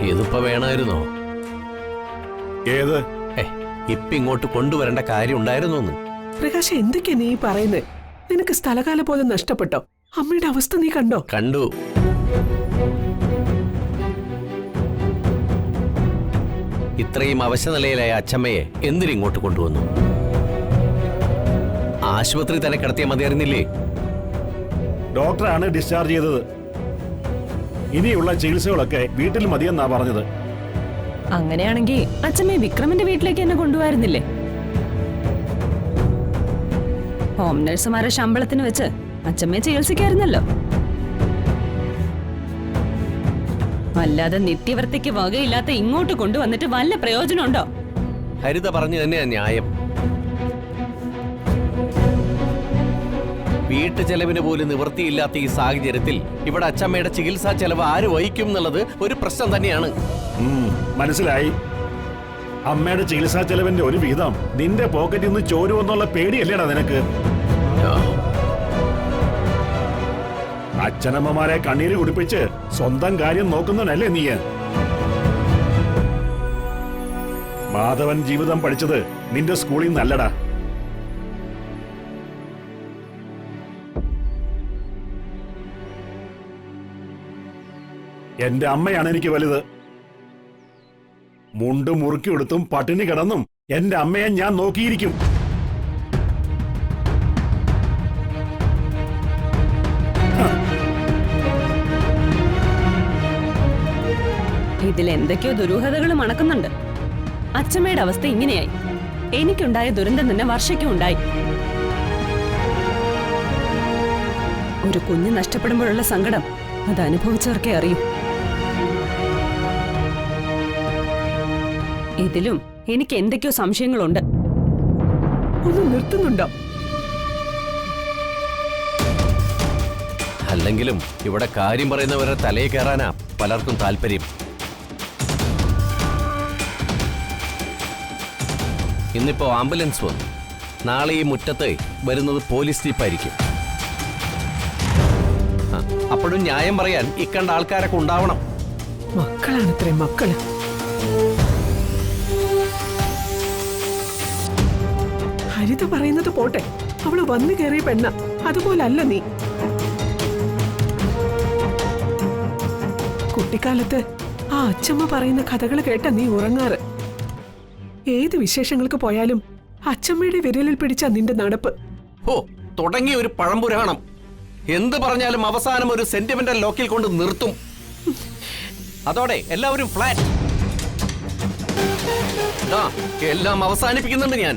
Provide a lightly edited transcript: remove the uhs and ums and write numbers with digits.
ഇതിപ്പോ വേണമായിരുന്നോ? ഏത്? ഇപ്പൊ ഇങ്ങോട്ട് കൊണ്ടുവരേണ്ട കാര്യം ഉണ്ടായിരുന്നു. പ്രകാശ്, എന്തൊക്കെയാ നീ പറയുന്നത്? നിനക്ക് സ്ഥലകാല പോലെ നഷ്ടപ്പെട്ടോ? അമ്മയുടെ അവസ്ഥ നീ കണ്ടോ? കണ്ടു. ഇത്രയും അവശനിലയിലായ അച്ഛമ്മയെ എന്തിനിങ്ങോട്ട് കൊണ്ടുവന്നു? ആശുപത്രി തന്നെ കിടത്തിയ മതിയായിരുന്നില്ലേ? ഡോക്ടറാണ് ഡിസ്ചാർജ് ചെയ്തത്. ഇനിയുള്ള ചികിത്സകളൊക്കെ വീട്ടിൽ മതിയെന്നാ പറഞ്ഞത്. അങ്ങനെയാണെങ്കിൽ അച്ഛമ്മയെ വിക്രമിന്റെ വീട്ടിലേക്ക് എന്നെ കൊണ്ടുപോയിരുന്നില്ലേ? ഹോം നഴ്സുമാരെ ശമ്പളത്തിന് വെച്ച് അച്ഛമ്മയെ ചികിത്സിക്കായിരുന്നല്ലോ. അല്ലാതെ നിത്യവൃത്തിക്ക് വകയില്ലാത്ത ഇങ്ങോട്ട് കൊണ്ടുവന്നിട്ട് വല്ല പ്രയോജനമുണ്ടോ? ഹരിത പറഞ്ഞു തന്നെയാ ന്യായം. വീട്ടു ചെലവിന് പോലും നിവൃത്തിയില്ലാത്ത ഈ സാഹചര്യത്തിൽ ഇവിടെ അച്ഛമ്മയുടെ ചികിത്സാ ചെലവ് ആര് വഹിക്കും എന്നുള്ളത് ഒരു പ്രശ്നം തന്നെയാണ്. മനസ്സിലായി. അമ്മയുടെ ചികിത്സാ ചെലവിന്റെ ഒരു വീതം നിന്റെ പോക്കറ്റിൽ നിന്ന് ചോരുമെന്നുള്ള പേടിയല്ലേടാ നിനക്ക്? അച്ഛനമ്മമാരെ കണ്ണീര് കുടിപ്പിച്ച് സ്വന്തം കാര്യം നോക്കുന്നവനല്ലേ നീ? മാധവൻ ജീവിതം പഠിച്ചത് നിന്റെ സ്കൂളിൽ നിന്നല്ലടാ. എന്റെ അമ്മയാണ് എനിക്ക് വലുത്. മുണ്ട് മുറുക്കിയെടുത്തും പട്ടിണി കിടന്നും എന്റെ അമ്മയെ ഞാൻ നോക്കിയിരിക്കും. ഇതിൽ എന്തൊക്കെയോ ദുരൂഹതകൾ മണക്കുന്നുണ്ട്. അച്ഛമ്മയുടെ അവസ്ഥ ഇങ്ങനെയായി. എനിക്കുണ്ടായ ദുരന്തം തന്നെ വർഷയ്ക്കും ഉണ്ടായി. ഒരു കുഞ്ഞ് നഷ്ടപ്പെടുമ്പോഴുള്ള സങ്കടം അത് അനുഭവിച്ചവർക്കേ അറിയൂ. ഇതിലും എനിക്ക് എന്തൊക്കെയോ സംശയങ്ങളുണ്ട്. ഒന്ന് നിർത്തുന്നുണ്ടോ? അല്ലെങ്കിലും ഇവിടെ കാര്യം പറയുന്നവരെ തലയിൽ കയറാനാ പലർക്കും താല്പര്യം. ഇന്നിപ്പോ ആംബുലൻസ് വന്നു. നാളെ ഈ മുറ്റത്ത് വരുന്നത് പോലീസ് ജീപ്പായിരിക്കും. അപ്പോഴും ന്യായം പറയാൻ ഇക്കണ്ട ആൾക്കാരൊക്കെ ഉണ്ടാവണം. മക്കളാണത്രേ മക്കള്. ഹരിത പറയുന്നത് പോട്ടെ, അവള് വന്നു കയറിയ പെണ്ണ. അതുപോലല്ല നീ. കുട്ടിക്കാലത്ത് ആ അച്ഛമ്മ പറയുന്ന കഥകൾ കേട്ട നീ ഉറങ്ങാറ്. ഏത് വിശേഷങ്ങൾക്ക് പോയാലും അച്ഛമ്മയുടെ വിരലിൽ പിടിച്ച നിന്റെ നടപ്പ്. ഓ, തുടങ്ങിയ ഒരു പഴംപുരാണം. എന്ത് പറഞ്ഞാലും അവസാനം ഒരു സെന്റിമെന്റൽ ലോക്കിൽ കൊണ്ട് നിർത്തും. അതോടെ എല്ലാവരും ഫ്ലാറ്റ്. എല്ലാം അവസാനിപ്പിക്കുന്നുണ്ട് ഞാൻ.